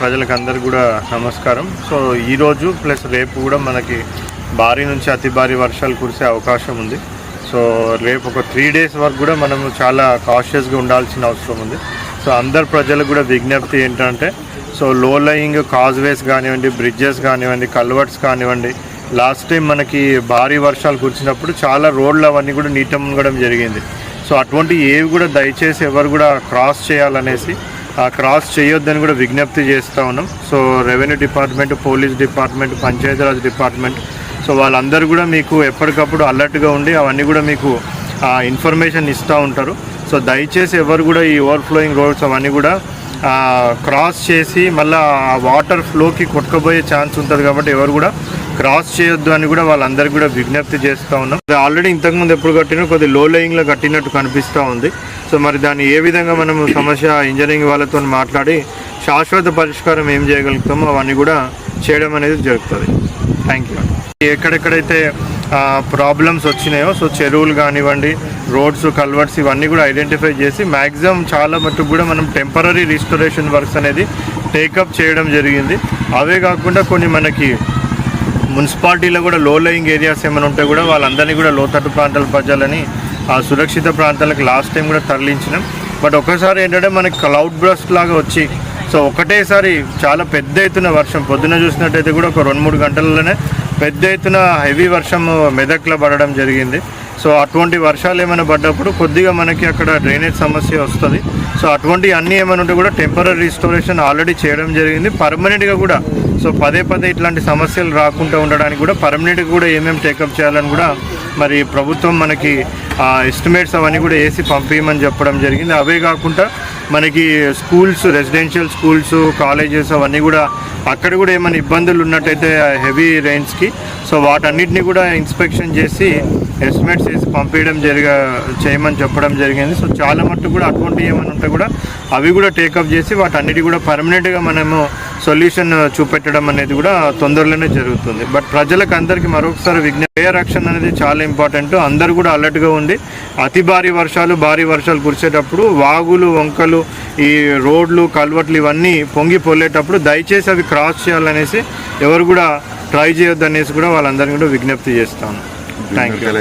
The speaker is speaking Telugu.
ప్రజలకు అందరికి కూడా నమస్కారం. సో ఈరోజు ప్లస్ రేపు కూడా మనకి భారీ నుంచి అతి భారీ వర్షాలు కురిసే అవకాశం ఉంది. సో రేపు ఒక 3 days వరకు కూడా మనము చాలా కాషియస్గా ఉండాల్సిన అవసరం ఉంది. సో అందరు ప్రజలకు కూడా విజ్ఞప్తి ఏంటంటే, సో లో లయింగ్ కాజ్వేస్ కానివ్వండి, బ్రిడ్జెస్ కానివ్వండి, కల్వర్ట్స్ కానివ్వండి, లాస్ట్ టైం మనకి భారీ వర్షాలు కురిచినప్పుడు చాలా రోడ్లు అవన్నీ కూడా నీట మునగడం జరిగింది. సో అటువంటి ఏవి కూడా దయచేసి ఎవరు కూడా క్రాస్ చేయాలనేసి క్రాస్ చేయొద్దని కూడా విజ్ఞప్తి చేస్తూ ఉన్నాం. So revenue department, police department, Panchayati Raj department, so వాళ్ళందరూ కూడా మీకు ఎప్పటికప్పుడు అలర్ట్గా ఉండి అవన్నీ కూడా మీకు ఇన్ఫర్మేషన్ ఇస్తూ ఉంటారు. సో దయచేసి ఎవరు కూడా ఈ ఓవర్ఫ్లోయింగ్ రోడ్స్ అవన్నీ కూడా క్రాస్ చేసి మళ్ళీ ఆ వాటర్ ఫ్లోకి కొట్టుకుపోయే ఛాన్స్ ఉంటుంది. కాబట్టి ఎవరు కూడా క్రాస్ చేయొద్దు అని కూడా వాళ్ళందరికీ కూడా విజ్ఞప్తి చేస్తూ ఉన్నాం. ఆల్రెడీ ఇంతకుముందు ఎప్పుడు కట్టినా కొద్దిగా లో లయింగ్లో కట్టినట్టు కనిపిస్తూ ఉంది. సో మరి దాన్ని ఏ విధంగా మనం సమస్య ఇంజనీరింగ్ వాళ్ళతో మాట్లాడి శాశ్వత పరిష్కారం ఏం చేయగలుగుతామో అవన్నీ కూడా చేయడం అనేది జరుగుతుంది. Thank you. ఎక్కడెక్కడైతే ప్రాబ్లమ్స్ వచ్చినాయో, సో చెరువులు కానివ్వండి, రోడ్స్, కల్వర్ట్స్ ఇవన్నీ కూడా ఐడెంటిఫై చేసి మ్యాక్సిమం చాలా మట్టుకు కూడా మనం టెంపరీ రిస్టోరేషన్ వర్క్స్ అనేది టేకప్ చేయడం జరిగింది. అవే కాకుండా కొన్ని మనకి మున్సిపాలిటీలో కూడా లో లయింగ్ ఏరియాస్ ఏమైనా ఉంటే కూడా వాళ్ళందరినీ కూడా లోతట్టు ప్రాంతాల ప్రజలని సురక్షిత ప్రాంతాలకు లాస్ట్ టైం కూడా తరలించినాం. బట్ ఒకసారి ఏంటంటే మనకి క్లౌడ్ బ్రస్ట్ లాగా వచ్చి సో ఒకటేసారి చాలా పెద్ద ఎత్తున వర్షం పొద్దున చూసినట్టయితే కూడా ఒక 2-3 గంటలలోనే పెద్ద ఎత్తున హెవీ వర్షం మెదక్లో పడడం జరిగింది. సో అటువంటి వర్షాలు ఏమైనా పడ్డప్పుడు కొద్దిగా మనకి అక్కడ డ్రైనేజ్ సమస్య వస్తుంది. సో అటువంటి అన్నీ ఏమైనా ఉంటే కూడా టెంపరీ రిస్టోరేషన్ ఆల్రెడీ చేయడం జరిగింది. పర్మనెంట్గా కూడా సో పదే ఇట్లాంటి సమస్యలు రాకుండా ఉండడానికి కూడా పర్మనెంట్గా కూడా ఏమేమి టేకప్ చేయాలని కూడా మరి ప్రభుత్వం మనకి ఎస్టిమేట్స్ అవన్నీ కూడా వేసి పంపించమని చెప్పడం జరిగింది. అవే కాకుండా మనకి స్కూల్స్, రెసిడెన్షియల్ స్కూల్స్, కాలేజెస్ అవన్నీ కూడా అక్కడ కూడా ఏమైనా ఇబ్బందులు ఉన్నట్టయితే హెవీ రెయిన్స్కి సో వాటన్నిటిని కూడా ఇన్స్పెక్షన్ చేసి ఎస్టిమేట్స్ వేసి పంపించడం చేయమని చెప్పడం జరిగింది. సో చాలా మట్టుకు కూడా అటువంటి ఏమైనా ఉంటే కూడా అవి కూడా టేకప్ చేసి వాటన్నిటి కూడా పర్మనెంట్గా మనము సొల్యూషన్ చూపెట్టడం అనేది కూడా తొందరలోనే జరుగుతుంది. బట్ ప్రజలకు అందరికీ మరొకసారి విజ్ఞప్తి, రక్షణ అనేది చాలా ఇంపార్టెంట్. అందరూ కూడా అలర్ట్గా ఉండి అతి భారీ వర్షాలు కురిసేటప్పుడు వాగులు, వంకలు, ఈ రోడ్లు, కల్వర్ట్లు ఇవన్నీ పొంగి పొల్లేటప్పుడు దయచేసి అవి క్రాస్ చేయాలనేసి ఎవరు కూడా ట్రై చేయొద్దు అనేసి కూడా వాళ్ళందరినీ కూడా విజ్ఞప్తి చేస్తాను. Thank you.